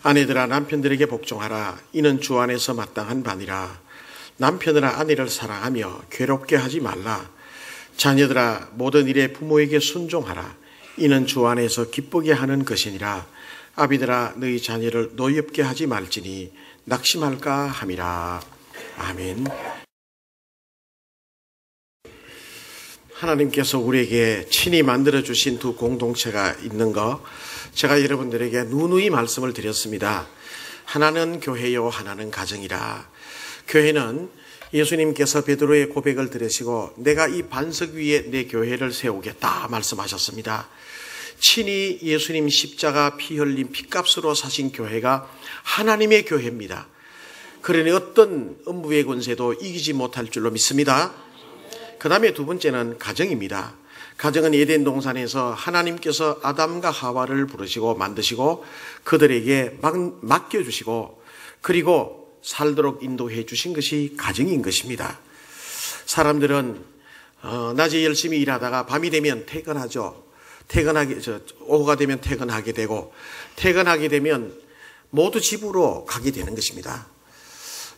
아내들아 남편들에게 복종하라. 이는 주 안에서 마땅한 바니라. 남편들아 아내를 사랑하며 괴롭게 하지 말라. 자녀들아 모든 일에 부모에게 순종하라. 이는 주 안에서 기쁘게 하는 것이니라. 아비들아 너희 자녀를 노엽게 하지 말지니 낙심할까 함이라. 아멘. 하나님께서 우리에게 친히 만들어주신 두 공동체가 있는 거 제가 여러분들에게 누누이 말씀을 드렸습니다. 하나는 교회요 하나는 가정이라. 교회는 예수님께서 베드로의 고백을 들으시고 내가 이 반석 위에 내 교회를 세우겠다 말씀하셨습니다. 친히 예수님 십자가 피 흘린 피값으로 사신 교회가 하나님의 교회입니다. 그러니 어떤 음부의 권세도 이기지 못할 줄로 믿습니다. 그 다음에 두 번째는 가정입니다. 가정은 에덴 동산에서 하나님께서 아담과 하와를 부르시고 만드시고 그들에게 맡겨주시고 그리고 살도록 인도해 주신 것이 가정인 것입니다. 사람들은 낮에 열심히 일하다가 밤이 되면 퇴근하죠. 오후가 되면 퇴근하게 되고 퇴근하게 되면 모두 집으로 가게 되는 것입니다.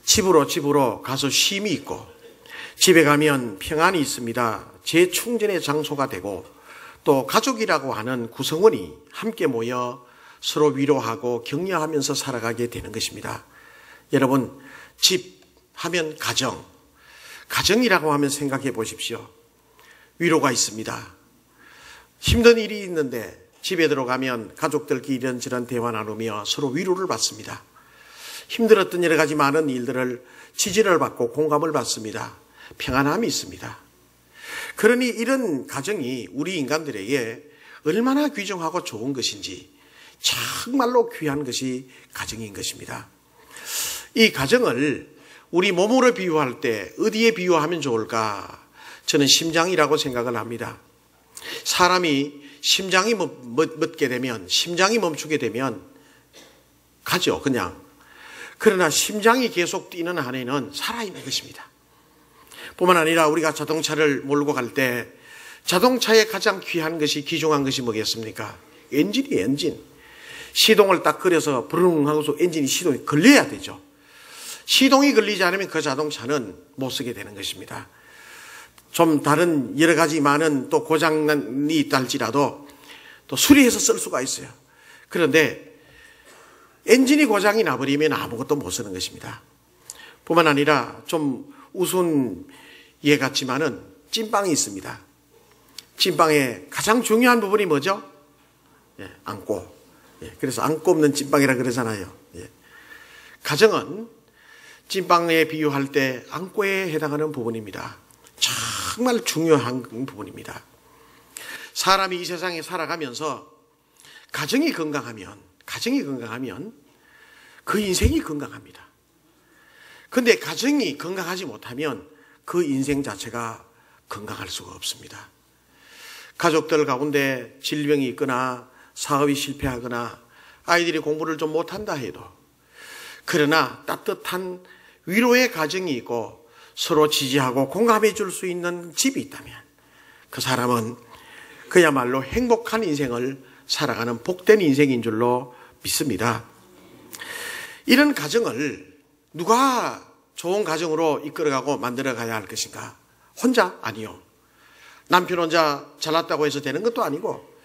집으로 가서 쉼이 있고 집에 가면 평안이 있습니다. 재충전의 장소가 되고 또 가족이라고 하는 구성원이 함께 모여 서로 위로하고 격려하면서 살아가게 되는 것입니다. 여러분, 집 하면 가정이라고 하면 생각해 보십시오. 위로가 있습니다. 힘든 일이 있는데 집에 들어가면 가족들끼리 이런저런 대화 나누며 서로 위로를 받습니다. 힘들었던 여러 가지 많은 일들을 지지를 받고 공감을 받습니다. 평안함이 있습니다. 그러니 이런 가정이 우리 인간들에게 얼마나 귀중하고 좋은 것인지 정말로 귀한 것이 가정인 것입니다. 이 가정을 우리 몸으로 비유할 때 어디에 비유하면 좋을까? 저는 심장이라고 생각을 합니다. 사람이 심장이 멎게 되면, 심장이 멈추게 되면 가죠, 그냥. 그러나 심장이 계속 뛰는 한에는 살아있는 것입니다. 뿐만 아니라 우리가 자동차를 몰고 갈 때 자동차에 가장 귀한 것이, 귀중한 것이 뭐겠습니까? 엔진이에요, 엔진. 시동을 딱 걸어서 부릉 하고서 시동이 걸려야 되죠. 시동이 걸리지 않으면 그 자동차는 못 쓰게 되는 것입니다. 좀 다른 여러 가지 많은 또 고장이 있다 할지라도 또 수리해서 쓸 수가 있어요. 그런데 엔진이 고장이 나버리면 아무것도 못 쓰는 것입니다. 뿐만 아니라 좀 우스운 예 같지만은 찐빵이 있습니다. 찐빵의 가장 중요한 부분이 뭐죠? 안고. 그래서 안고 없는 찐빵이라 그러잖아요. 가정은 찐빵에 비유할 때 안고에 해당하는 부분입니다. 정말 중요한 부분입니다. 사람이 이 세상에 살아가면서 가정이 건강하면 그 인생이 건강합니다. 그런데 가정이 건강하지 못하면 그 인생 자체가 건강할 수가 없습니다. 가족들 가운데 질병이 있거나 사업이 실패하거나 아이들이 공부를 좀 못한다 해도 그러나 따뜻한 위로의 가정이 있고 서로 지지하고 공감해 줄 수 있는 집이 있다면 그 사람은 그야말로 행복한 인생을 살아가는 복된 인생인 줄로 믿습니다. 이런 가정을 누가 좋은 가정으로 이끌어가고 만들어가야 할 것인가? 혼자? 아니요. 남편 혼자 잘났다고 해서 되는 것도 아니고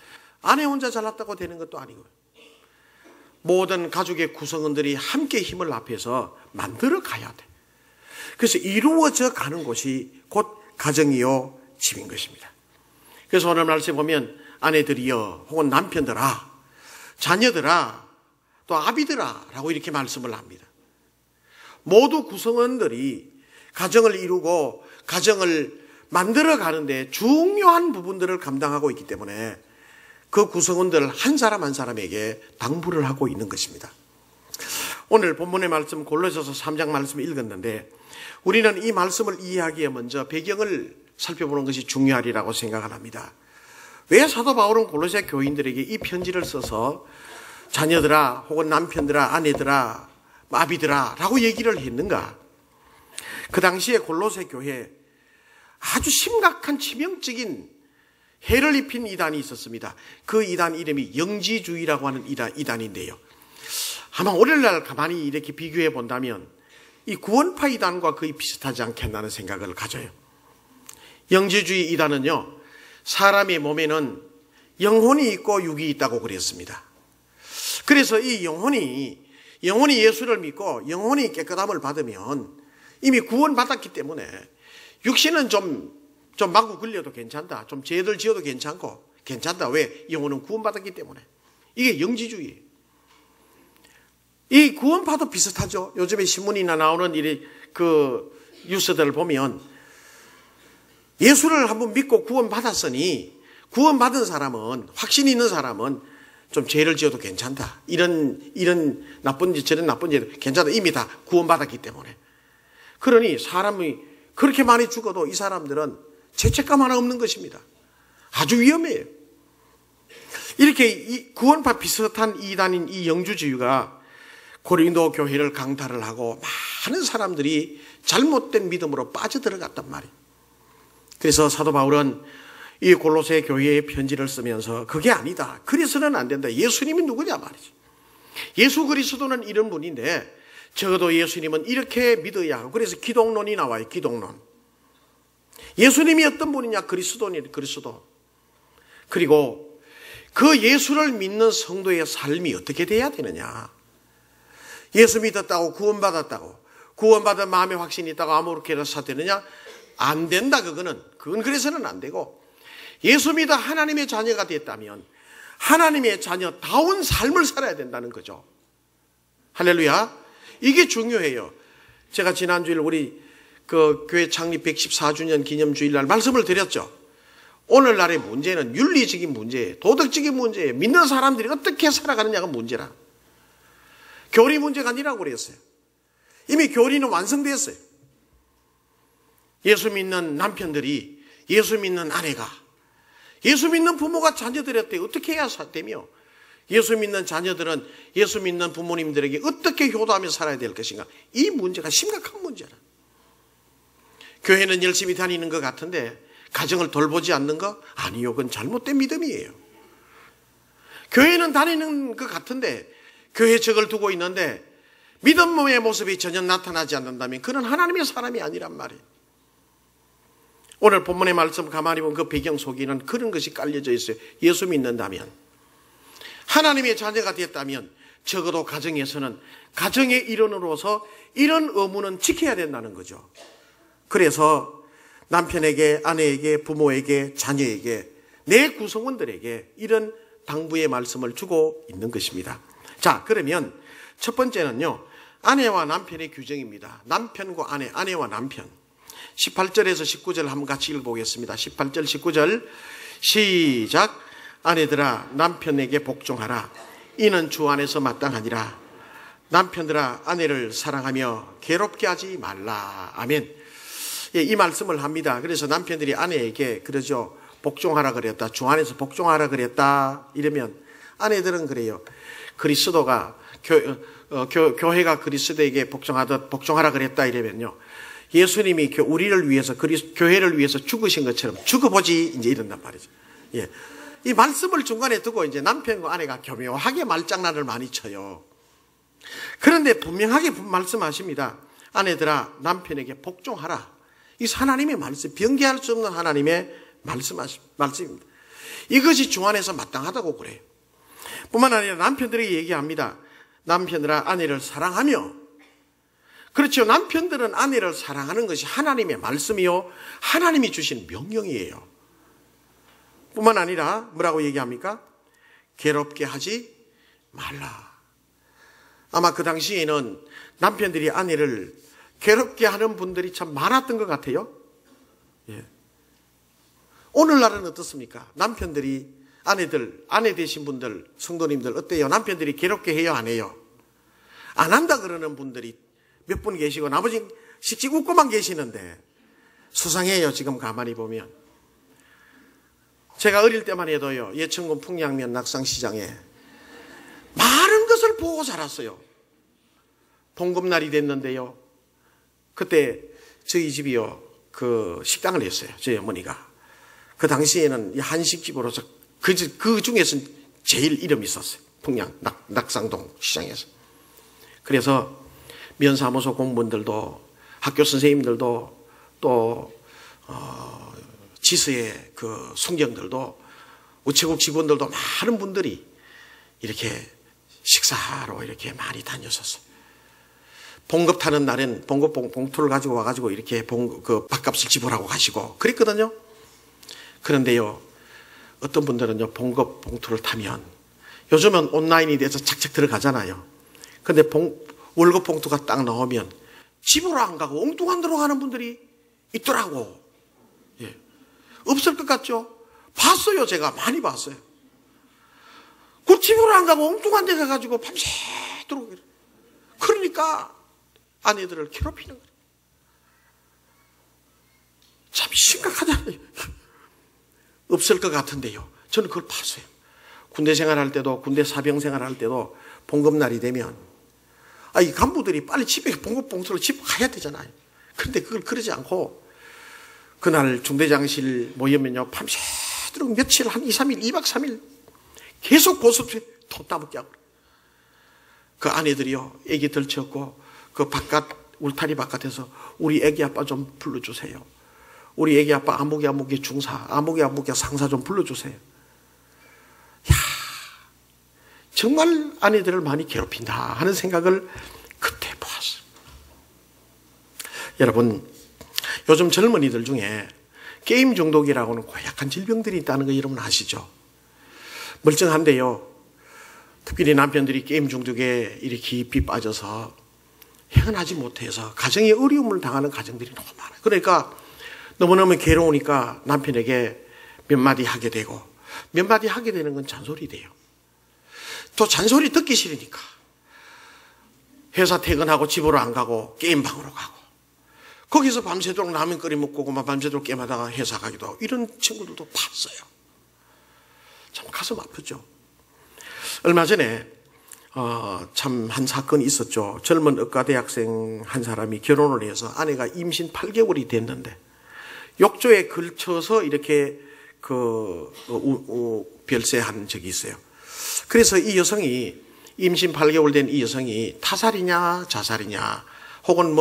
아내 혼자 잘났다고 되는 것도 아니고 모든 가족의 구성원들이 함께 힘을 합해서 만들어 가야 돼. 그래서 이루어져 가는 곳이 곧 가정이요 집인 것입니다. 그래서 오늘 말씀 보면 아내들이여 혹은 남편들아 자녀들아 또 아비들아 라고 이렇게 말씀을 합니다. 모두 구성원들이 가정을 이루고 가정을 만들어 가는데 중요한 부분들을 감당하고 있기 때문에 그 구성원들 한 사람 한 사람에게 당부를 하고 있는 것입니다. 오늘 본문의 말씀 골로새서 3장 말씀을 읽었는데 우리는 이 말씀을 이해하기에 먼저 배경을 살펴보는 것이 중요하리라고 생각을 합니다. 왜 사도 바울은 골로새 교인들에게 이 편지를 써서 자녀들아 혹은 남편들아 아내들아 아비들아 라고 얘기를 했는가? 그 당시에 골로새 교회에 아주 심각한 치명적인 해를 입힌 이단이 있었습니다. 그 이단 이름이 영지주의라고 하는 이단인데요. 아마 오늘날 가만히 이렇게 비교해 본다면 이 구원파 이단과 거의 비슷하지 않겠나는 생각을 가져요. 영지주의 이단은요, 사람의 몸에는 영혼이 있고 육이 있다고 그랬습니다. 그래서 이 영혼이 예수를 믿고 영혼이 깨끗함을 받으면 이미 구원받았기 때문에 육신은 좀 마구 걸려도 괜찮다. 좀 죄들 지어도 괜찮다. 왜? 영혼은 구원받았기 때문에. 이게 영지주의예요. 이 구원파도 비슷하죠. 요즘에 신문이나 나오는 뉴스들을 보면 예수를 한번 믿고 구원받았으니 구원받은 사람은, 확신 있는 사람은 좀 죄를 지어도 괜찮다. 이런 나쁜 짓, 저런 나쁜 짓 괜찮다. 이미 다 구원받았기 때문에. 그러니 사람이 그렇게 많이 죽어도 이 사람들은 죄책감 하나 없는 것입니다. 아주 위험해요. 이렇게 이 구원파 비슷한 이단인 이 영주주의가 고린도 교회를 강탈을 하고 많은 사람들이 잘못된 믿음으로 빠져들어갔단 말이에요. 그래서 사도 바울은 이 골로새 교회에 편지를 쓰면서 그게 아니다. 그래서는 안 된다. 예수님이 누구냐 말이지. 예수 그리스도는 이런 분인데 적어도 예수님은 이렇게 믿어야 하고, 그래서 기독론이 나와요. 기독론. 예수님이 어떤 분이냐? 그리스도. 그리고 그 예수를 믿는 성도의 삶이 어떻게 돼야 되느냐? 예수 믿었다고 구원받았다고, 구원받은 마음의 확신이 있다고 아무렇게나 사되느냐? 안 된다. 그건 그래서는 안 되고, 예수 믿어 하나님의 자녀가 됐다면 하나님의 자녀다운 삶을 살아야 된다는 거죠. 할렐루야. 이게 중요해요. 제가 지난주일 우리 교회 창립 114주년 기념 주일날 말씀을 드렸죠. 오늘날의 문제는 윤리적인 문제예요. 도덕적인 문제예요. 믿는 사람들이 어떻게 살아가느냐가 문제라. 교리 문제가 아니라고 그랬어요. 이미 교리는 완성됐어요. 예수 믿는 남편들이, 예수 믿는 아내가, 예수 믿는 부모가 자녀들한테 어떻게 해야 되며, 예수 믿는 자녀들은 예수 믿는 부모님들에게 어떻게 효도하며 살아야 될 것인가. 이 문제가 심각한 문제라. 교회는 열심히 다니는 것 같은데 가정을 돌보지 않는 거? 아니요. 그건 잘못된 믿음이에요. 교회는 다니는 것 같은데 교회 적을 두고 있는데 믿음의 모습이 전혀 나타나지 않는다면 그는 하나님의 사람이 아니란 말이에요. 오늘 본문의 말씀 가만히 보면 그 배경 속에는 그런 것이 깔려져 있어요. 예수 믿는다면, 하나님의 자녀가 됐다면 적어도 가정에서는 가정의 일원으로서 이런 의무는 지켜야 된다는 거죠. 그래서 남편에게, 아내에게, 부모에게, 자녀에게, 내 구성원들에게 이런 당부의 말씀을 주고 있는 것입니다. 자, 그러면 첫 번째는요, 아내와 남편의 규정입니다. 남편과 아내, 아내와 남편. 18절에서 19절 한번 같이 읽어보겠습니다. 18절, 19절 시작. 아내들아 남편에게 복종하라. 이는 주 안에서 마땅하니라. 남편들아 아내를 사랑하며 괴롭게 하지 말라. 아멘. 예, 이 말씀을 합니다. 그래서 남편들이 아내에게 그러죠. 복종하라 그랬다. 주 안에서 복종하라 그랬다. 이러면 아내들은 그래요. 그리스도가 교회가 그리스도에게 복종하듯 복종하라 그랬다. 이러면요. 예수님이 우리를 위해서 교회를 위해서 죽으신 것처럼 죽어보지 이제 이런단 말이죠. 예. 이 말씀을 중간에 두고 이제 남편과 아내가 교묘하게 말장난을 많이 쳐요. 그런데 분명하게 말씀하십니다. 아내들아 남편에게 복종하라. 이 하나님의 말씀, 변개할 수 없는 하나님의 말씀입니다. 이것이 주 안에서 마땅하다고 그래요. 뿐만 아니라 남편들에게 얘기합니다. 남편들아 아내를 사랑하며. 그렇죠. 남편들은 아내를 사랑하는 것이 하나님의 말씀이요, 하나님이 주신 명령이에요. 뿐만 아니라 뭐라고 얘기합니까? 괴롭게 하지 말라. 아마 그 당시에는 남편들이 아내를 괴롭게 하는 분들이 참 많았던 것 같아요. 예. 오늘날은 어떻습니까? 남편들이 아내 되신 분들, 성도님들 어때요? 남편들이 괴롭게 해요, 안 해요? 안 한다 그러는 분들이 몇 분 계시고 나머지 씩씩 웃고만 계시는데 수상해요. 지금 가만히 보면. 제가 어릴 때만 해도요, 예천군 풍양면 낙상시장에 많은 것을 보고 자랐어요. 봉급날이 됐는데요, 그때 저희 집이요, 그 식당을 했어요. 저희 어머니가. 그 당시에는 한식집으로서 그 중에서 제일 이름이 있었어요. 풍양 낙상동 시장에서. 그래서 면사무소 공무원들도 학교 선생님들도 또 지서의 그 순경들도 우체국 직원들도 많은 분들이 이렇게 식사하러 이렇게 많이 다녔었어요. 봉급 타는 날엔 봉급 봉투를 가지고 와가지고 이렇게 그 밥값을 지불하고 가시고 그랬거든요. 그런데요, 어떤 분들은요, 봉급 봉투를 타면 요즘은 온라인이 돼서 착착 들어가잖아요. 근데 월급 봉투가 딱 나오면 집으로 안 가고 엉뚱한 데로 가는 분들이 있더라고. 예. 없을 것 같죠? 봤어요. 제가 많이 봤어요. 그 집으로 안 가고 엉뚱한 데 가가지고 밤새도록. 그러니까 아내들을 괴롭히는 거예요. 참 심각하잖아요. 없을 것 같은데요. 저는 그걸 봤어요. 군대 생활할 때도, 군대 사병 생활할 때도 봉급날이 되면 이 간부들이 빨리 집에 봉급 봉투를 집어 가야 되잖아요. 그런데 그걸 그러지 않고 그날 중대장실 모이면요, 밤새도록 며칠, 한 2, 3일, 2박 3일 계속 고스톱에 돈 따먹게 하고. 그 아내들이요, 애기 들쳤고 그 바깥, 울타리 바깥에서 우리 애기 아빠 좀 불러주세요. 우리 애기 아빠 아무개 중사, 아무개 상사 좀 불러주세요. 야, 정말 아내들을 많이 괴롭힌다 하는 생각을 그때 보았어요. 여러분, 요즘 젊은이들 중에 게임 중독이라고는 고약한 질병들이 있다는 거 여러분 아시죠? 멀쩡한데요, 특별히 남편들이 게임 중독에 이렇게 깊이 빠져서 헤어나지 못해서 가정에 어려움을 당하는 가정들이 너무 많아요. 그러니까 너무너무 괴로우니까 남편에게 몇 마디 하게 되고, 몇 마디 하게 되는 건 잔소리 돼요. 또 잔소리 듣기 싫으니까 회사 퇴근하고 집으로 안 가고 게임방으로 가고, 거기서 밤새도록 라면 끓여 먹고 밤새도록 게임하다가 회사 가기도 하고, 이런 친구들도 봤어요. 참 가슴 아프죠. 얼마 전에 참 한 사건이 있었죠. 젊은 의과대학생 한 사람이 결혼을 해서 아내가 임신 8개월이 됐는데 욕조에 걸쳐서 이렇게 별세한 적이 있어요. 그래서 이 여성이, 임신 8개월 된 이 여성이 타살이냐 자살이냐 혹은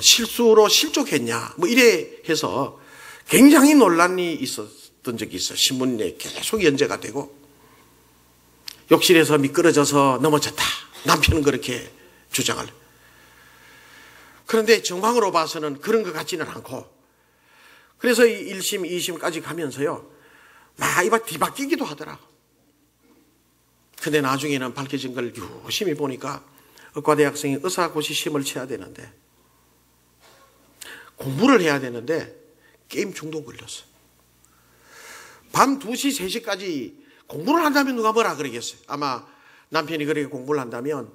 실수로 실족했냐 이래 해서 굉장히 논란이 있었던 적이 있어요. 신문에 계속 연재가 되고, 욕실에서 미끄러져서 넘어졌다, 남편은 그렇게 주장을. 그런데 정황으로 봐서는 그런 것 같지는 않고, 그래서 1심, 2심까지 가면서요, 막 이봐 뒤바뀌기도 하더라고. 근데 나중에는 밝혀진 걸 유심히 보니까 의과대학생이 의사고시 시험을 쳐야 되는데, 공부를 해야 되는데 게임 중독 걸렸어. 밤 2시, 3시까지 공부를 한다면 누가 뭐라 그러겠어요? 아마 남편이 그렇게 공부를 한다면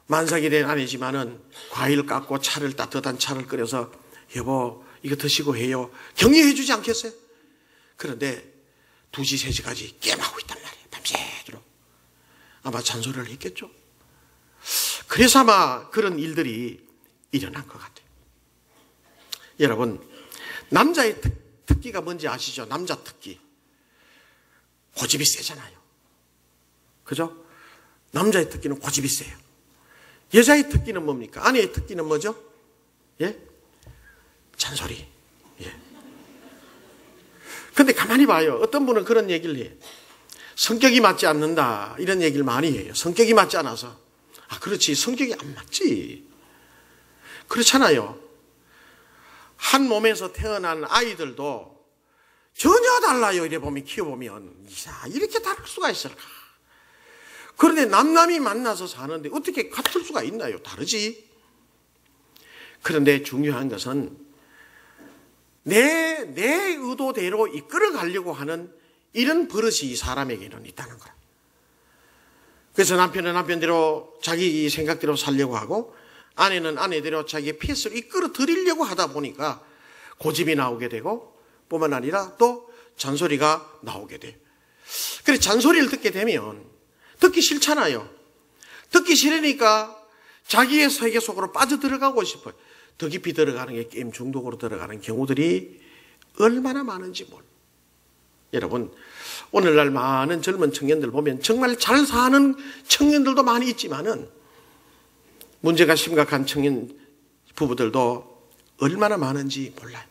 만삭이 된 아내지만은 과일 깎고 따뜻한 차를 끓여서 여보 이거 드시고 해요, 격려해 주지 않겠어요? 그런데 2시, 3시까지 게임하고 있단 말이에요. 밤새도록. 아마 잔소리를 했겠죠. 그래서 아마 그런 일들이 일어난 것 같아요. 여러분, 남자의 특기가 뭔지 아시죠? 남자 특기. 고집이 세잖아요. 그죠? 남자의 특기는 고집이 세요. 여자의 특기는 뭡니까? 아내의 특기는 뭐죠? 예? 잔소리. 예. 근데 가만히 봐요. 어떤 분은 그런 얘기를 해요. 성격이 맞지 않는다, 이런 얘기를 많이 해요. 성격이 맞지 않아서. 그렇지. 성격이 안 맞지. 그렇잖아요. 한 몸에서 태어난 아이들도 전혀 달라요. 이래 보면, 키워보면. 이렇게 다를 수가 있을까? 그런데 남남이 만나서 사는데 어떻게 같을 수가 있나요? 다르지. 그런데 중요한 것은 내 의도대로 이끌어 가려고 하는 이런 버릇이 이 사람에게는 있다는 거야. 그래서 남편은 남편대로 자기 생각대로 살려고 하고, 아내는 아내대로 자기의 페이스를 이끌어 드리려고 하다 보니까 고집이 나오게 되고, 뿐만 아니라 또 잔소리가 나오게 돼요. 그래서 잔소리를 듣게 되면 듣기 싫잖아요. 듣기 싫으니까 자기의 세계 속으로 빠져들어가고 싶어요. 더 깊이 들어가는 게 게임 중독으로 들어가는 경우들이 얼마나 많은지 몰라요. 여러분, 오늘날 많은 젊은 청년들 보면 정말 잘 사는 청년들도 많이 있지만은 문제가 심각한 청년 부부들도 얼마나 많은지 몰라요.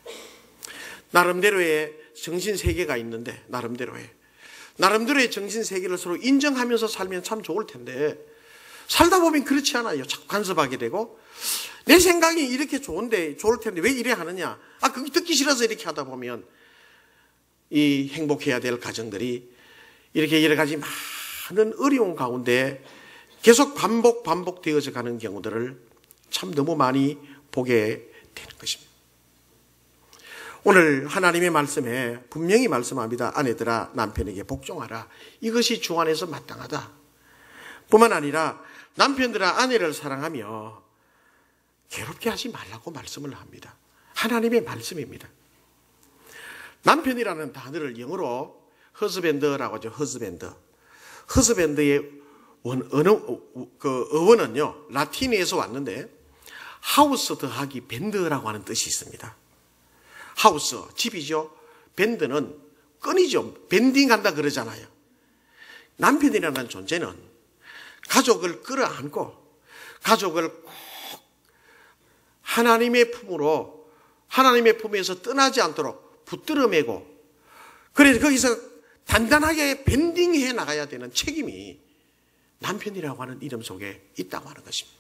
나름대로의 정신세계가 있는데 나름대로의 정신세계를 서로 인정하면서 살면 참 좋을 텐데 살다 보면 그렇지 않아요. 자꾸 간섭하게 되고 내 생각이 이렇게 좋을 텐데 왜 이래 하느냐. 그게 듣기 싫어서 이렇게 하다 보면 이 행복해야 될 가정들이 이렇게 여러 가지 많은 어려운 가운데 계속 반복되어져 가는 경우들을 참 너무 많이 보게 되는 것입니다. 오늘 하나님의 말씀에 분명히 말씀합니다. 아내들아 남편에게 복종하라. 이것이 주 안에서 마땅하다. 뿐만 아니라 남편들아 아내를 사랑하며 괴롭게 하지 말라고 말씀을 합니다. 하나님의 말씀입니다. 남편이라는 단어를 영어로 husband라고 하죠. husband의 어원은요 라틴에서 왔는데 하우스 더하기 밴드라고 하는 뜻이 있습니다. 하우스, 집이죠. 밴드는 끈이죠. 밴딩한다 그러잖아요. 남편이라는 존재는 가족을 끌어안고 가족을 꼭 하나님의 품에서 떠나지 않도록 붙들어 매고 그래서 거기서 단단하게 밴딩해 나가야 되는 책임이 남편이라고 하는 이름 속에 있다고 하는 것입니다.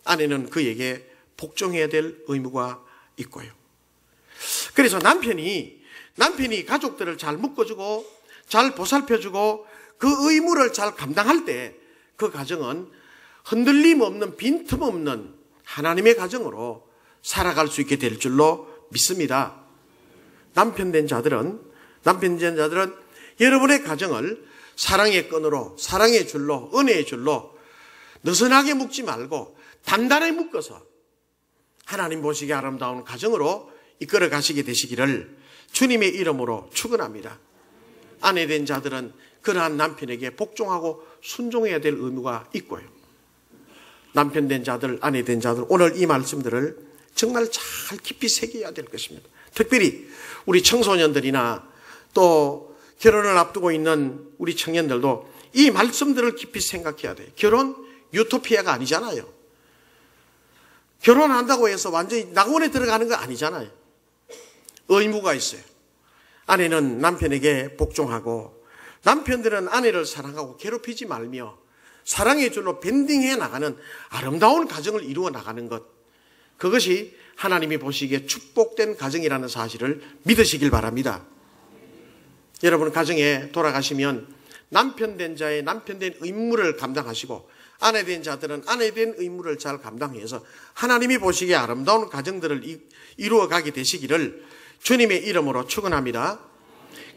아내는 그에게 복종해야 될 의무가 있고요. 그래서 남편이 가족들을 잘 묶어주고 잘 보살펴주고 그 의무를 잘 감당할 때 그 가정은 흔들림 없는 빈틈 없는 하나님의 가정으로 살아갈 수 있게 될 줄로 믿습니다. 남편된 자들은 여러분의 가정을 사랑의 끈으로 사랑의 줄로 은혜의 줄로 느슨하게 묶지 말고 단단히 묶어서 하나님 보시기에 아름다운 가정으로 이끌어 가시게 되시기를 주님의 이름으로 축원합니다. 아내된 자들은 그러한 남편에게 복종하고 순종해야 될 의무가 있고요. 남편된 자들, 아내된 자들 오늘 이 말씀들을 정말 잘 깊이 새겨야 될 것입니다. 특별히 우리 청소년들이나 또 결혼을 앞두고 있는 우리 청년들도 이 말씀들을 깊이 생각해야 돼요. 결혼 유토피아가 아니잖아요. 결혼한다고 해서 완전히 낙원에 들어가는 거 아니잖아요. 의무가 있어요. 아내는 남편에게 복종하고 남편들은 아내를 사랑하고 괴롭히지 말며 사랑의 줄로 밴딩해 나가는 아름다운 가정을 이루어 나가는 것, 그것이 하나님이 보시기에 축복된 가정이라는 사실을 믿으시길 바랍니다. 여러분 가정에 돌아가시면 남편된 자의 남편된 의무를 감당하시고 아내된 자들은 아내된 의무를 잘 감당해서 하나님이 보시기에 아름다운 가정들을 이루어 가게 되시기를 주님의 이름으로 축원합니다.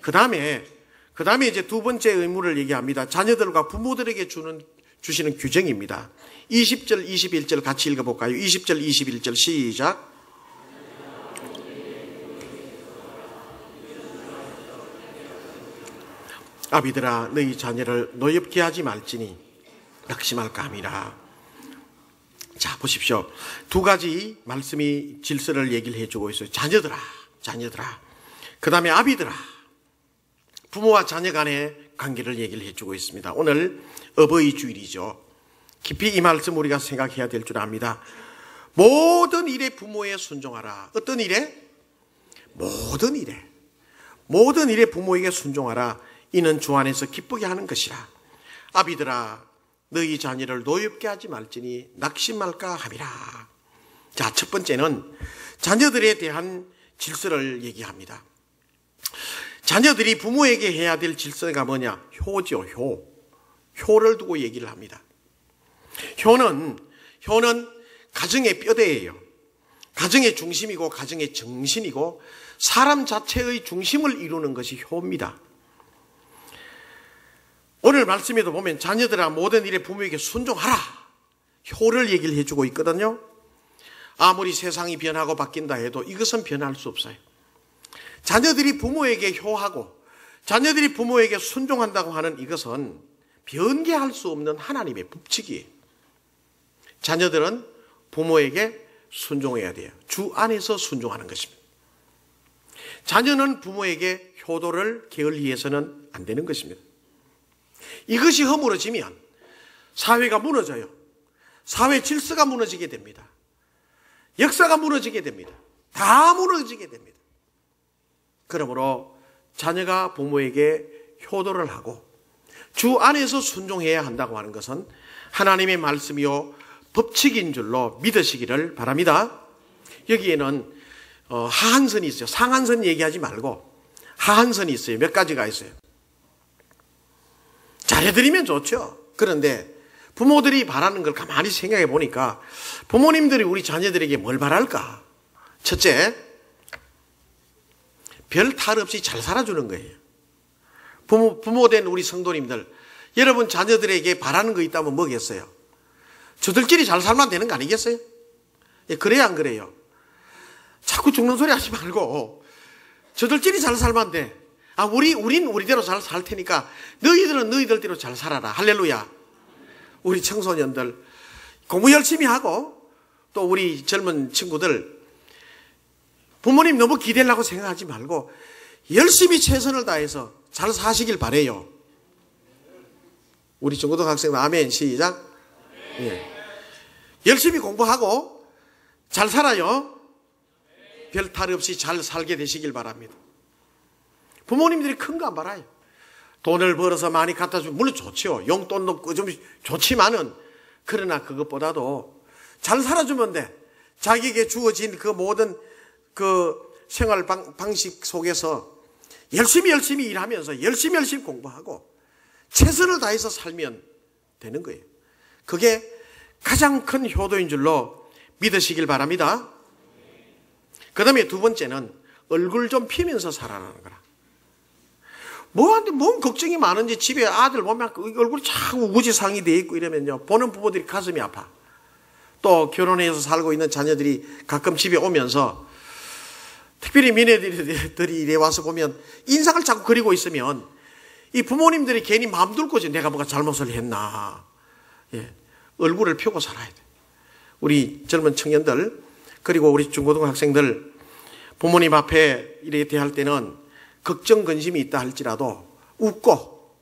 그 다음에 이제 두 번째 의무를 얘기합니다. 자녀들과 부모들에게 주시는 규정입니다. 20절, 21절 같이 읽어볼까요? 20절, 21절 시작. 아비들아 너희 자녀를 노엽게 하지 말지니 낙심할까 함이라. 자 보십시오. 두 가지 말씀이 질서를 얘기를 해주고 있어요. 자녀들아 그 다음에 아비들아, 부모와 자녀 간의 관계를 얘기를 해주고 있습니다. 오늘 어버이 주일이죠. 깊이 이 말씀 우리가 생각해야 될 줄 압니다. 모든 일에 부모에 순종하라. 어떤 일에? 모든 일에 부모에게 순종하라. 이는 주 안에서 기쁘게 하는 것이라. 아비들아 너희 자녀를 노엽게 하지 말지니 낙심할까 함이라. 자, 첫 번째는 자녀들에 대한 질서를 얘기합니다. 자녀들이 부모에게 해야 될 질서가 뭐냐? 효죠. 효를 두고 얘기를 합니다. 효는 가정의 뼈대예요. 가정의 중심이고 가정의 정신이고 사람 자체의 중심을 이루는 것이 효입니다. 오늘 말씀에도 보면 자녀들아 모든 일에 부모에게 순종하라. 효를 얘기를 해주고 있거든요. 아무리 세상이 변하고 바뀐다 해도 이것은 변할 수 없어요. 자녀들이 부모에게 효하고 자녀들이 부모에게 순종한다고 하는 이것은 변개할 수 없는 하나님의 법칙이에요. 자녀들은 부모에게 순종해야 돼요. 주 안에서 순종하는 것입니다. 자녀는 부모에게 효도를 게을리해서는 안 되는 것입니다. 이것이 허물어지면 사회가 무너져요. 사회 질서가 무너지게 됩니다. 역사가 무너지게 됩니다. 다 무너지게 됩니다. 그러므로 자녀가 부모에게 효도를 하고 주 안에서 순종해야 한다고 하는 것은 하나님의 말씀이요 법칙인 줄로 믿으시기를 바랍니다. 여기에는 하한선이 있어요. 상한선 얘기하지 말고 하한선이 있어요. 몇 가지가 있어요. 잘해드리면 좋죠. 그런데 부모들이 바라는 걸 가만히 생각해 보니까 부모님들이 우리 자녀들에게 뭘 바랄까? 첫째, 별 탈 없이 잘 살아주는 거예요. 부모된 우리 성도님들, 여러분 자녀들에게 바라는 거 있다면 뭐겠어요? 저들끼리 잘 살면 되는 거 아니겠어요? 예, 그래야 안 그래요? 자꾸 죽는 소리 하지 말고 저들끼리 잘 살면 돼. 우린 우리대로 잘 살 테니까 너희들은 너희들대로 잘 살아라. 할렐루야. 우리 청소년들 공부 열심히 하고 또 우리 젊은 친구들 부모님 너무 기대려고 생각하지 말고 열심히 최선을 다해서 잘 사시길 바래요. 우리 중고등학생들 아멘 시작. 예. 열심히 공부하고 잘 살아요. 별 탈 없이 잘 살게 되시길 바랍니다. 부모님들이 큰 거 안 바라요. 돈을 벌어서 많이 갖다 주면 물론 좋죠. 용돈도 좀 좋지만은 그러나 그것보다도 잘 살아주면 돼. 자기에게 주어진 그 모든 그 생활 방식 속에서 열심히 일하면서 열심히 공부하고 최선을 다해서 살면 되는 거예요. 그게 가장 큰 효도인 줄로 믿으시길 바랍니다. 그 다음에 두 번째는 얼굴 좀 피면서 살아라는 거라. 뭐한테 뭔 걱정이 많은지 집에 아들 보면 얼굴이 자꾸 우거지상이 돼 있고 이러면요. 보는 부모들이 가슴이 아파. 또 결혼해서 살고 있는 자녀들이 가끔 집에 오면서 특별히 미네들이 이래 와서 보면 인상을 자꾸 그리고 있으면 이 부모님들이 괜히 마음 둘거지. 내가 뭐가 잘못을 했나. 예. 얼굴을 펴고 살아야 돼. 우리 젊은 청년들 그리고 우리 중고등학생들 부모님 앞에 이렇게 대할 때는 걱정 근심이 있다 할지라도 웃고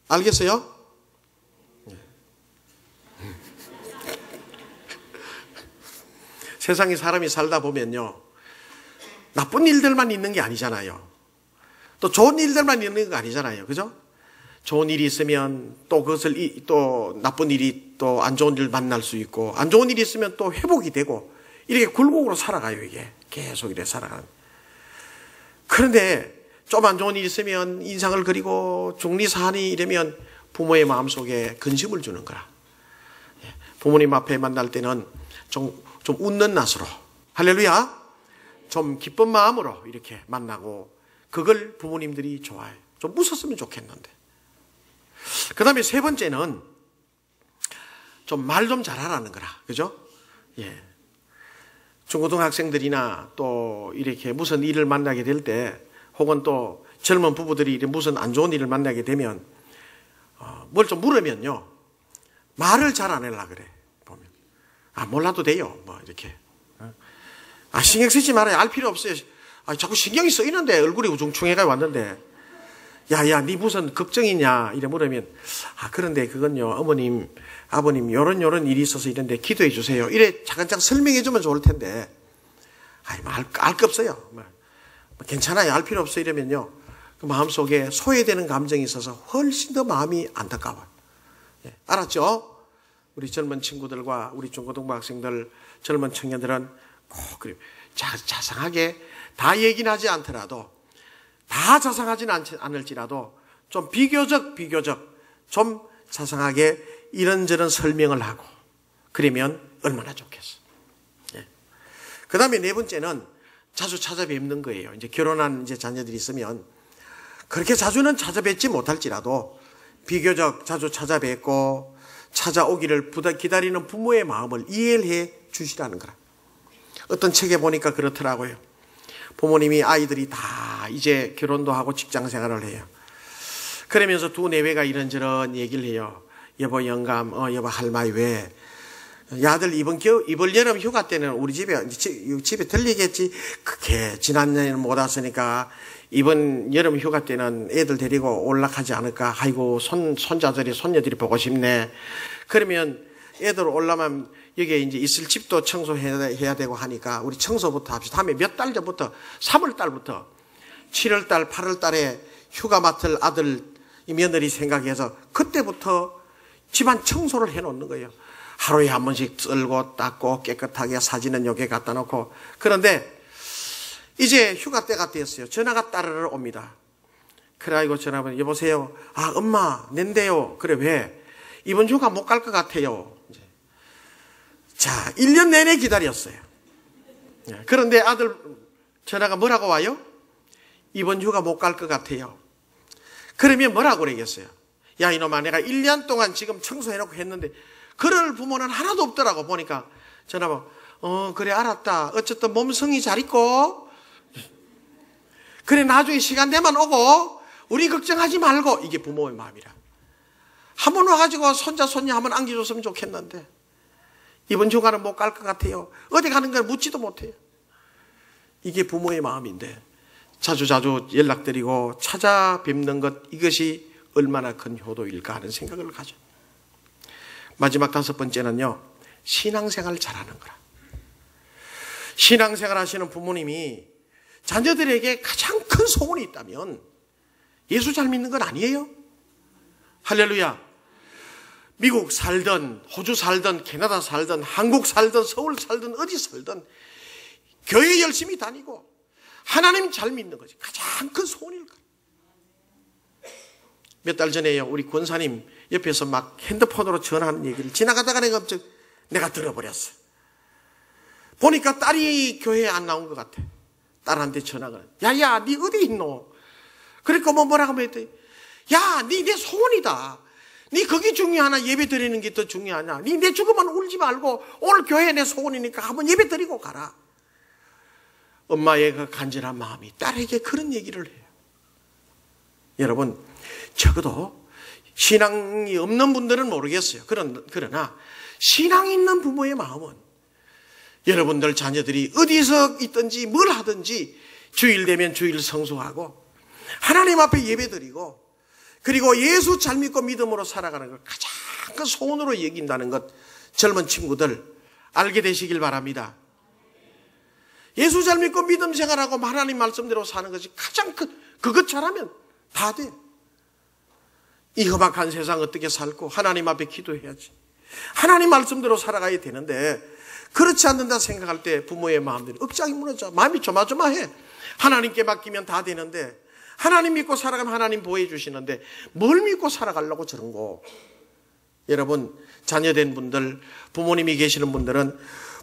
알겠어요? 세상에 사람이 살다 보면요 나쁜 일들만 있는 게 아니잖아요. 또 좋은 일들만 있는 거 아니잖아요. 그죠? 좋은 일이 있으면 또 그것을 또 나쁜 일이 또 안 좋은 일 만날 수 있고 안 좋은 일이 있으면 또 회복이 되고 이렇게 굴곡으로 살아가요. 이게 계속 이렇게 살아가는. 그런데 좀 안 좋은 일이 있으면 인상을 그리고 중리사하니 이러면 부모의 마음속에 근심을 주는 거라. 부모님 앞에 만날 때는 좀 웃는 낯으로 할렐루야 좀 기쁜 마음으로 이렇게 만나고 그걸 부모님들이 좋아해요. 좀 웃었으면 좋겠는데. 그 다음에 세 번째는 좀 말 좀 잘하라는 거라. 그죠? 예. 중고등학생들이나 또 이렇게 무슨 일을 만나게 될 때 혹은 또 젊은 부부들이 무슨 안 좋은 일을 만나게 되면 뭘 좀 물으면요. 말을 잘 안 하려고 그래. 보면. 몰라도 돼요. 뭐 이렇게. 신경 쓰지 말아요. 알 필요 없어요. 자꾸 신경이 쓰이는데 얼굴이 우중충해가 왔는데 야야 니 무슨 걱정이냐 이래 물으면 그런데 그건요 어머님 아버님 요런 일이 있어서 이런데 기도해 주세요 이래 잠깐 설명해 주면 좋을 텐데 알 거 없어요. 뭐 괜찮아요. 알 필요 없어 이러면요 그 마음속에 소외되는 감정이 있어서 훨씬 더 마음이 안타까워요. 예, 알았죠? 우리 젊은 친구들과 우리 중고등학생들 젊은 청년들은 꼭 그래요. 자상하게 다 얘기는 하지 않더라도 다 자상하지는 않을지라도 좀 비교적 좀 자상하게 이런저런 설명을 하고 그러면 얼마나 좋겠어. 예. 그 다음에 네 번째는 자주 찾아뵙는 거예요. 이제 결혼한 자녀들이 있으면 그렇게 자주는 찾아뵙지 못할지라도 비교적 자주 찾아뵙고 찾아오기를 기다리는 부모의 마음을 이해해 주시라는 거라. 어떤 책에 보니까 그렇더라고요. 부모님이 아이들이 다 이제 결혼도 하고 직장 생활을 해요. 그러면서 두 내외가 이런저런 얘기를 해요. 여보 영감, 여보 할머니 왜? 야들 이번 여름 휴가 때는 우리 집에 들리겠지. 그게 지난해는 못 왔으니까 이번 여름 휴가 때는 애들 데리고 올라가지 않을까. 아이고 손자들이 손녀들이 보고 싶네. 그러면 애들 올라면 여기에 이제 있을 집도 청소해야 되고 하니까 우리 청소부터 합시다. 다음에 몇 달 전부터 3월 달부터 7월 달, 8월 달에 휴가 맡을 아들 며느리 생각해서 그때부터 집안 청소를 해놓는 거예요. 하루에 한 번씩 쓸고 닦고 깨끗하게 사진은 여기에 갖다 놓고. 그런데 이제 휴가 때가 됐어요. 전화가 따르르 옵니다. 그래가지고 전화하면 여보세요. 아 엄마 낸데요. 그래 왜? 이번 휴가 못 갈 것 같아요. 자 1년 내내 기다렸어요. 그런데 아들 전화가 뭐라고 와요? 이번 휴가 못 갈 것 같아요. 그러면 뭐라고 그러겠어요? 야 이놈아 내가 1년 동안 지금 청소해놓고 했는데 그럴 부모는 하나도 없더라고. 보니까 전화가 그래 알았다. 어쨌든 몸성이 잘 있고 그래 나중에 시간 되면 오고 우리 걱정하지 말고. 이게 부모의 마음이라. 한 번 와가지고 손자 손녀 한번 안겨줬으면 좋겠는데 이번 휴가는 못 갈 것 같아요. 어디 가는 걸 묻지도 못해요. 이게 부모의 마음인데 자주자주 연락드리고 찾아뵙는 것, 이것이 얼마나 큰 효도일까 하는 생각을 가져. 마지막 5번째는요, 신앙생활 잘하는 거라. 신앙생활 하시는 부모님이 자녀들에게 가장 큰 소원이 있다면 예수 잘 믿는 건 아니에요. 할렐루야. 미국 살든 호주 살든 캐나다 살든 한국 살든 서울 살든 어디 살든 교회 열심히 다니고 하나님 잘 믿는 것이 가장 큰 소원일 거예요. 몇 달 전에요, 우리 권사님 옆에서 막 핸드폰으로 전화하는 얘기를 지나가다가 내가 들어버렸어. 보니까 딸이 교회에 안 나온 것 같아. 딸한테 전화가 야야 니 어디 있노? 그러니까 뭐라고 했더니 야 니 내 소원이다. 니 그게 중요하나 예배 드리는 게 더 중요하냐? 니 내 죽으면 울지 말고 오늘 교회에 내 소원이니까 한번 예배 드리고 가라. 엄마의 그 간절한 마음이 딸에게 그런 얘기를 해요. 여러분 적어도 신앙이 없는 분들은 모르겠어요. 그러나 신앙이 있는 부모의 마음은 여러분들 자녀들이 어디서 있든지 뭘 하든지 주일 되면 주일 성수하고 하나님 앞에 예배드리고 그리고 예수 잘 믿고 믿음으로 살아가는 걸 가장 큰 소원으로 여긴다는 것, 젊은 친구들 알게 되시길 바랍니다. 예수 잘 믿고 믿음 생활하고 하나님 말씀대로 사는 것이 가장 큰, 그것 잘하면 다 돼. 이 험악한 세상 어떻게 살고 하나님 앞에 기도해야지. 하나님 말씀대로 살아가야 되는데 그렇지 않는다 생각할 때 부모의 마음들이 억장이 무너져. 마음이 조마조마해. 하나님께 맡기면 다 되는데 하나님 믿고 살아가면 하나님 보호해 주시는데 뭘 믿고 살아가려고 저런 거. 여러분 자녀된 분들, 부모님이 계시는 분들은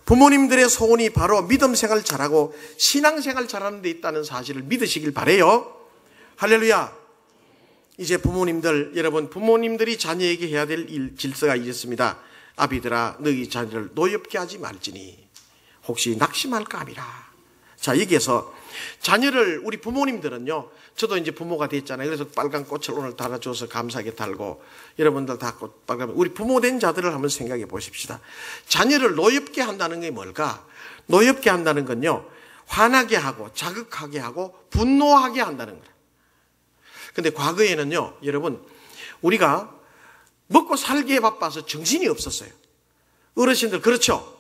부모님들의 소원이 바로 믿음 생활 잘하고 신앙 생활 잘하는 데 있다는 사실을 믿으시길 바라요. 할렐루야. 이제 부모님들, 여러분 부모님들이 자녀에게 해야 될 질서가 있습니다. 아비들아 너희 자녀를 노엽게 하지 말지니 혹시 낙심할까 함이라. 자 여기에서 자녀를 우리 부모님들은요, 저도 이제 부모가 됐잖아요. 그래서 빨간 꽃을 오늘 달아줘서 감사하게 달고 여러분들 다 빨간, 우리 부모된 자들을 한번 생각해 보십시다. 자녀를 노엽게 한다는 게 뭘까? 노엽게 한다는 건요, 화나게 하고 자극하게 하고 분노하게 한다는 거예요. 근데 과거에는요, 여러분 우리가 먹고 살기에 바빠서 정신이 없었어요. 어르신들 그렇죠?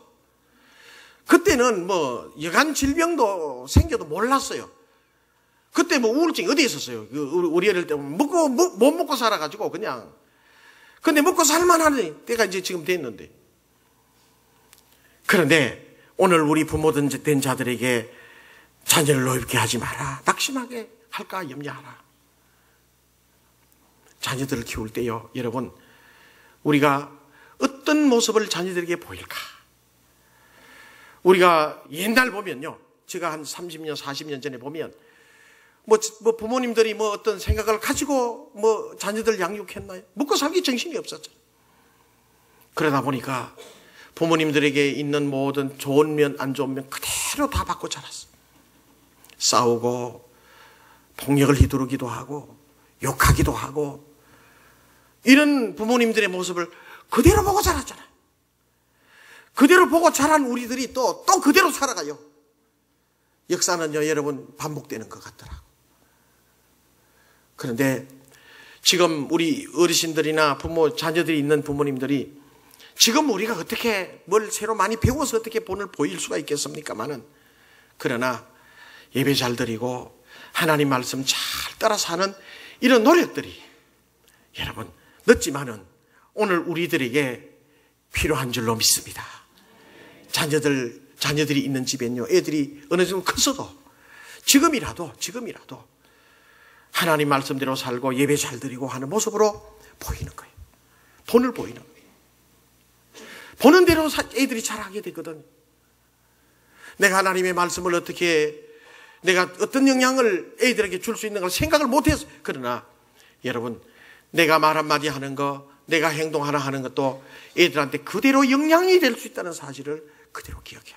그때는 뭐 여간 질병도 생겨도 몰랐어요. 그때 뭐 우울증 어디 있었어요? 우리 어릴 때 못 먹고 살아가지고 그냥. 근데 먹고 살만하는 때가 이제 지금 됐는데. 그런데 오늘 우리 부모된 자들에게 자녀를 노엽게 하지 마라. 낙심하게 할까 염려하라. 자녀들을 키울 때요, 여러분 우리가 어떤 모습을 자녀들에게 보일까? 우리가 옛날 보면요, 제가 한 30년, 40년 전에 보면 뭐 부모님들이 뭐 어떤 생각을 가지고 뭐 자녀들 양육했나요? 먹고 살기 정신이 없었죠. 그러다 보니까 부모님들에게 있는 모든 좋은 면, 안 좋은 면 그대로 다 받고 자랐어. 싸우고 폭력을 휘두르기도 하고 욕하기도 하고 이런 부모님들의 모습을 그대로 보고 자랐잖아요. 그대로 보고 자란 우리들이 또 그대로 살아가요. 역사는요, 여러분 반복되는 것 같더라고. 그런데 지금 우리 어르신들이나 자녀들이 있는 부모님들이 지금 우리가 어떻게 뭘 새로 많이 배워서 어떻게 본을 보일 수가 있겠습니까마는, 그러나 예배 잘 드리고 하나님 말씀 잘 따라서 하는 이런 노력들이 여러분 늦지만은 오늘 우리들에게 필요한 줄로 믿습니다. 자녀들이 있는 집엔요, 애들이 어느 정도 컸어도 지금이라도 하나님 말씀대로 살고 예배 잘 드리고 하는 모습으로 보이는 거예요. 본을 보이는 거예요. 보는 대로 애들이 잘하게 되거든. 내가 하나님의 말씀을 내가 어떤 영향을 애들에게 줄 수 있는 걸 생각을 못해서. 그러나 여러분, 내가 말 한마디 하는 거, 내가 행동 하나 하는 것도 애들한테 그대로 영향이 될 수 있다는 사실을 그대로 기억해야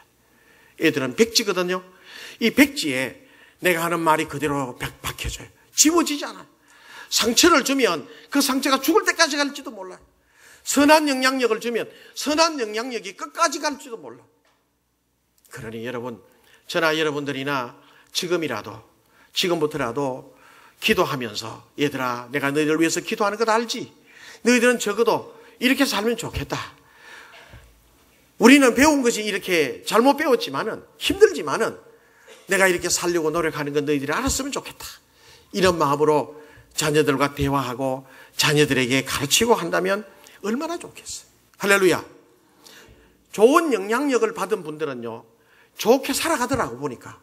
돼. 애들은 백지거든요. 이 백지에 내가 하는 말이 그대로 박혀져요. 지워지지 않아요. 상처를 주면 그 상처가 죽을 때까지 갈지도 몰라요. 선한 영향력을 주면 선한 영향력이 끝까지 갈지도 몰라. 그러니 여러분, 저나 여러분들이나 지금부터라도 기도하면서, 얘들아, 내가 너희들 위해서 기도하는 것 알지? 너희들은 적어도 이렇게 살면 좋겠다. 우리는 배운 것이 이렇게 잘못 배웠지만은, 힘들지만은 내가 이렇게 살려고 노력하는 건 너희들이 알았으면 좋겠다. 이런 마음으로 자녀들과 대화하고 자녀들에게 가르치고 한다면 얼마나 좋겠어요. 할렐루야. 좋은 영향력을 받은 분들은요, 좋게 살아가더라고. 보니까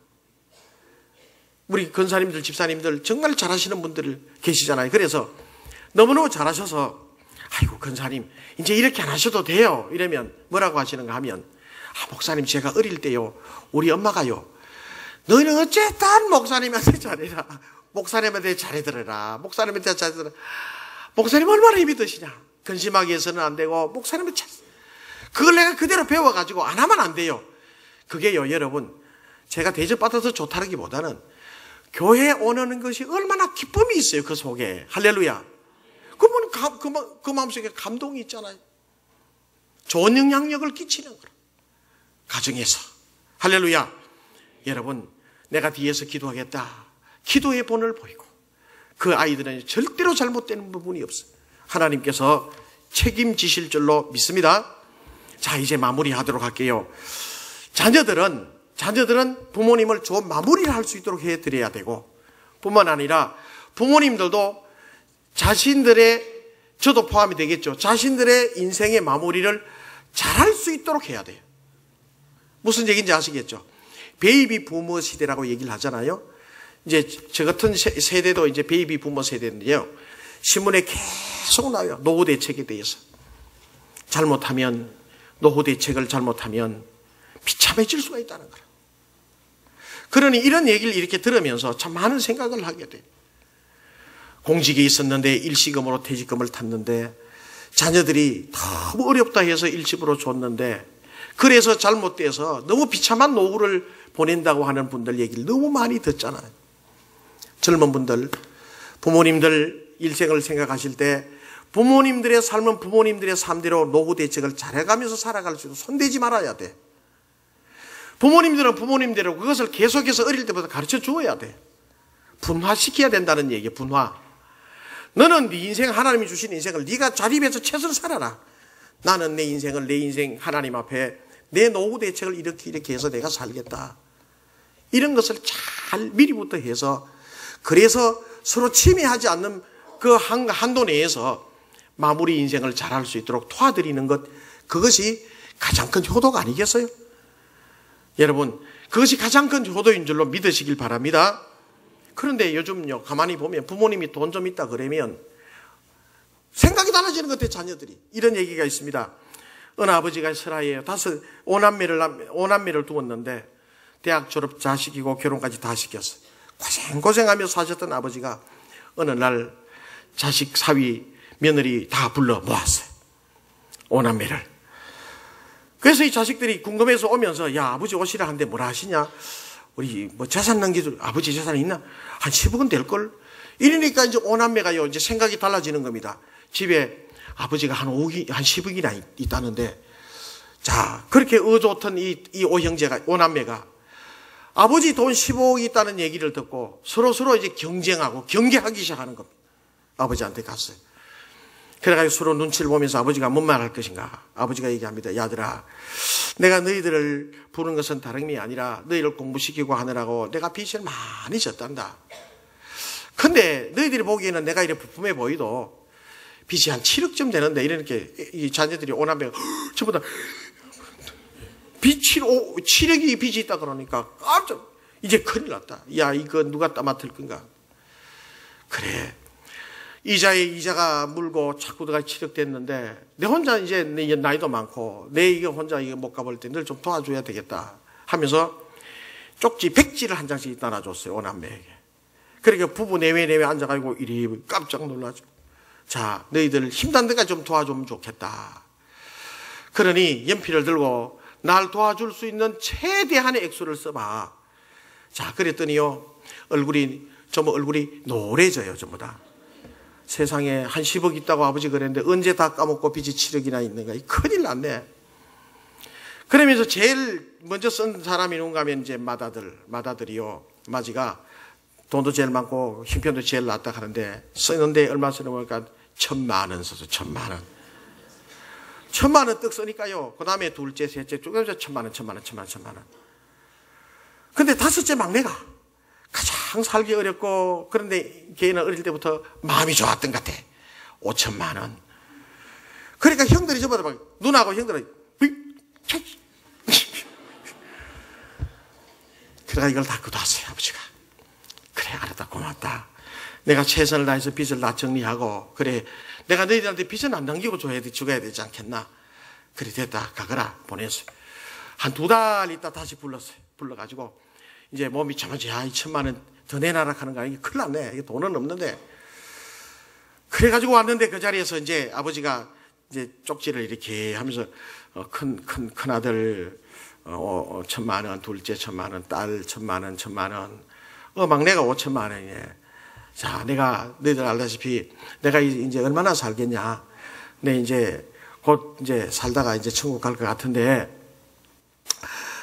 우리 권사님들, 집사님들 정말 잘하시는 분들 계시잖아요. 그래서 너무너무 잘하셔서, 아이고 권사님 이제 이렇게 안 하셔도 돼요, 이러면 뭐라고 하시는가 하면, 목사님 제가 어릴 때요, 우리 엄마가요, 너희는 어쨌든 목사님한테 잘해라, 목사님한테 잘해들어라, 목사님한테 잘해들어라. 목사님 얼마나 힘이 드시냐. 근심하게 해서는 안 되고, 목사님은 그걸 내가 그대로 배워가지고 안 하면 안 돼요. 그게요, 여러분, 제가 대접받아서 좋다기보다는 교회에 오는 것이 얼마나 기쁨이 있어요, 그 속에. 할렐루야. 그러면 그 마음속에 감동이 있잖아요. 좋은 영향력을 끼치는 거라. 가정에서. 할렐루야. 여러분, 내가 뒤에서 기도하겠다. 기도의 본을 보이고, 그 아이들은 절대로 잘못되는 부분이 없어요. 하나님께서 책임지실 줄로 믿습니다. 자, 이제 마무리하도록 할게요. 자녀들은 부모님을 좋은 마무리를 할 수 있도록 해드려야 되고, 뿐만 아니라 부모님들도 저도 포함이 되겠죠, 자신들의 인생의 마무리를 잘할 수 있도록 해야 돼요. 무슨 얘기인지 아시겠죠? 베이비 부모 시대라고 얘기를 하잖아요. 이제 저 같은 세대도 이제 베이비 부모 세대인데요, 신문에 계속 나와요. 노후 대책에 대해서. 노후 대책을 잘못하면 비참해질 수가 있다는 거예요. 그러니 이런 얘기를 이렇게 들으면서 참 많은 생각을 하게 돼요. 공직에 있었는데 일시금으로 퇴직금을 탔는데, 자녀들이 너무 어렵다 해서 일시금으로 줬는데, 그래서 잘못돼서 너무 비참한 노후를 보낸다고 하는 분들 얘기를 너무 많이 듣잖아요. 젊은 분들, 부모님들 일생을 생각하실 때 부모님들의 삶은 부모님들의 삶대로 노후 대책을 잘해가면서 살아갈 수 있도록 손대지 말아야 돼. 부모님들은 부모님대로 그것을 계속해서 어릴 때부터 가르쳐 주어야 돼. 분화시켜야 된다는 얘기예요. 분화. 너는 네 인생, 하나님이 주신 인생을 네가 자립해서 최선을 살아라. 나는 내 인생 하나님 앞에 내 노후 대책을 이렇게 해서 내가 살겠다. 이런 것을 잘 미리부터 해서, 그래서 서로 침해하지 않는 그 한도 내에서 마무리 인생을 잘할 수 있도록 도와드리는 것, 그것이 가장 큰 효도가 아니겠어요? 여러분, 그것이 가장 큰 효도인 줄로 믿으시길 바랍니다. 그런데 요즘요, 가만히 보면 부모님이 돈 좀 있다 그러면 생각이 달라지는 것 같아요, 자녀들이. 이런 얘기가 있습니다. 어느 아버지가 설아예요. 5남매를 두었는데 대학 졸업 다 시키고 결혼까지 다 시켰어요. 고생하며 사셨던 아버지가 어느 날 자식 사위 며느리 다 불러 모았어요. 5남매를. 그래서 이 자식들이 궁금해서 오면서, 야, 아버지 오시라 하는데 뭐라 하시냐? 우리 재산 남기줄, 아버지 재산이 있나? 한 10억은 될걸? 이러니까 이제 5남매가요, 이제 생각이 달라지는 겁니다. 집에 아버지가 한 10억이나 있다는데, 자, 그렇게 좋던 이 5남매가 아버지 돈 15억이 있다는 얘기를 듣고 서로 이제 경쟁하고 경계하기 시작하는 겁니다. 아버지한테 갔어요. 그래가지고 서로 눈치를 보면서 아버지가 뭔 말할 것인가. 아버지가 얘기합니다. 야들아, 내가 너희들을 부른 것은 다름이 아니라 너희를 공부시키고 하느라고 내가 빚을 많이 졌단다. 근데 너희들이 보기에는 내가 이렇게 부품해 보이도 빚이 한 7억쯤 되는데, 이렇게 이 자녀들이 오남매가 전부 다 빚 7억이 빚이 있다 그러니까 깜짝, 이제 큰일 났다. 야, 이거 누가 따맡을 건가. 그래, 이자에 이자가 물고 자꾸 내가 7억 됐는데 내 혼자 이제 나이도 많고 내 이거 혼자 이거 못 가볼 때 늘 좀 도와줘야 되겠다 하면서 쪽지 100지를 한 장씩 나눠줬어요, 오남매에게. 그러니까 부부 내외 앉아가지고 이리 깜짝 놀라죠. 자, 너희들 힘든 데가 좀 도와주면 좋겠다. 그러니 연필을 들고 날 도와줄 수 있는 최대한의 액수를 써봐. 자, 그랬더니요, 얼굴이 노래져요, 전부 다. 세상에 한 10억 있다고 아버지 그랬는데 언제 다 까먹고 빚이 7억이나 있는가. 큰일 났네. 그러면서 제일 먼저 쓴 사람이 누군가 하면 이제 마다들이요. 마지가 돈도 제일 많고 형편도 제일 낫다 하는데, 쓰는데 얼마 쓰는 거니까 1,000만 원 써서 1,000만 원. 1,000만 원 떡 쓰니까요. 그 다음에 둘째, 셋째 쭉 해서 1,000만 원. 근데 다섯째 막내가 가장 살기 어렵고, 그런데 걔는 어릴 때부터 마음이 좋았던 것 같아. 5,000만 원. 그러니까 형들이 저보다 막, 누나하고 형들은 그러니까 이걸 다 걷어왔어요, 아버지가. 그래, 알았다, 고맙다. 내가 최선을 다해서 빚을 다 정리하고, 그래, 내가 너희들한테 빚은 안 남기고 죽어야 되지 않겠나. 그래, 됐다, 가거라, 보냈어요. 한 2달 있다 다시 불렀어요. 불러가지고 이제 몸이 참아지, 2,000만 원 더 내놔라 하는 거 아니야. 큰일 났네. 이게 돈은 없는데. 그래가지고 왔는데 그 자리에서 이제 아버지가 이제 쪽지를 이렇게 하면서 큰 아들 1,000만 원, 둘째 1,000만 원, 딸 1,000만 원, 막내가 5,000만 원이네. 자, 내가 너희들 알다시피 내가 이제 얼마나 살겠냐. 내 이제 곧 이제 살다가 이제 천국 갈 것 같은데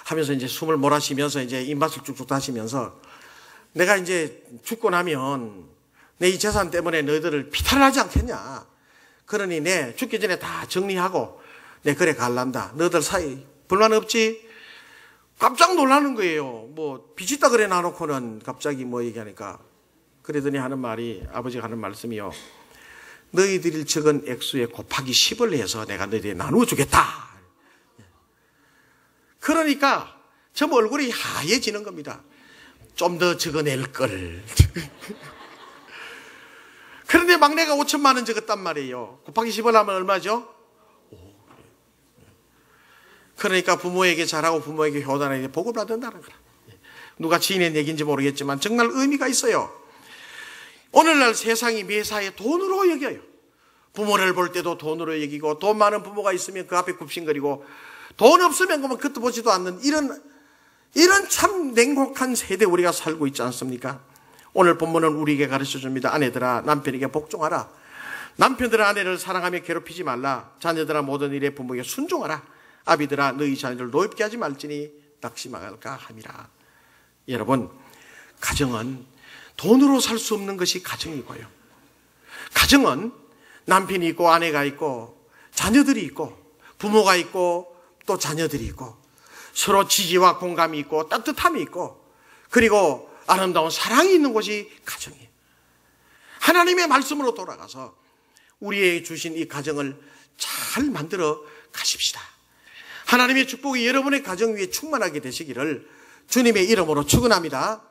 하면서 이제 숨을 몰아쉬면서 이제 입맛을 쭉쭉 다시면서, 내가 이제 죽고 나면 내 이 재산 때문에 너희들을 피탈을 하지 않겠냐. 그러니 내 죽기 전에 다 정리하고 내 그래 갈란다. 너희들 사이 불만 없지? 깜짝 놀라는 거예요. 뭐 빚 있다 그래 놔놓고는 갑자기 뭐 얘기하니까. 그러더니 하는 말이, 아버지가 하는 말씀이요, 너희들이 적은 액수에 곱하기 10을 해서 내가 너희들이 나누어 주겠다. 그러니까 전 얼굴이 하얘지는 겁니다. 좀 더 적어낼 걸. 그런데 막내가 5,000만 원 적었단 말이에요. 곱하기 10을 하면 얼마죠? 그러니까 부모에게 잘하고 부모에게 효단에게 복을 받는다는 거라. 누가 지인의 얘기인지 모르겠지만 정말 의미가 있어요. 오늘날 세상이 매사에 돈으로 여겨요. 부모를 볼 때도 돈으로 여기고, 돈 많은 부모가 있으면 그 앞에 굽신거리고, 돈 없으면 그만 그것도 보지도 않는 이런 참 냉혹한 세대 우리가 살고 있지 않습니까? 오늘 본문은 우리에게 가르쳐줍니다. 아내들아, 남편에게 복종하라. 남편들아, 아내를 사랑하며 괴롭히지 말라. 자녀들아, 모든 일에 부모에게 순종하라. 아비들아, 너희 자녀를 노엽게 하지 말지니 낙심할까 함이라. 여러분, 가정은 돈으로 살 수 없는 것이 가정이고요. 가정은 남편이 있고 아내가 있고 자녀들이 있고 부모가 있고 또 자녀들이 있고 서로 지지와 공감이 있고 따뜻함이 있고 그리고 아름다운 사랑이 있는 곳이 가정이에요. 하나님의 말씀으로 돌아가서 우리에게 주신 이 가정을 잘 만들어 가십시다. 하나님의 축복이 여러분의 가정 위에 충만하게 되시기를 주님의 이름으로 축원합니다.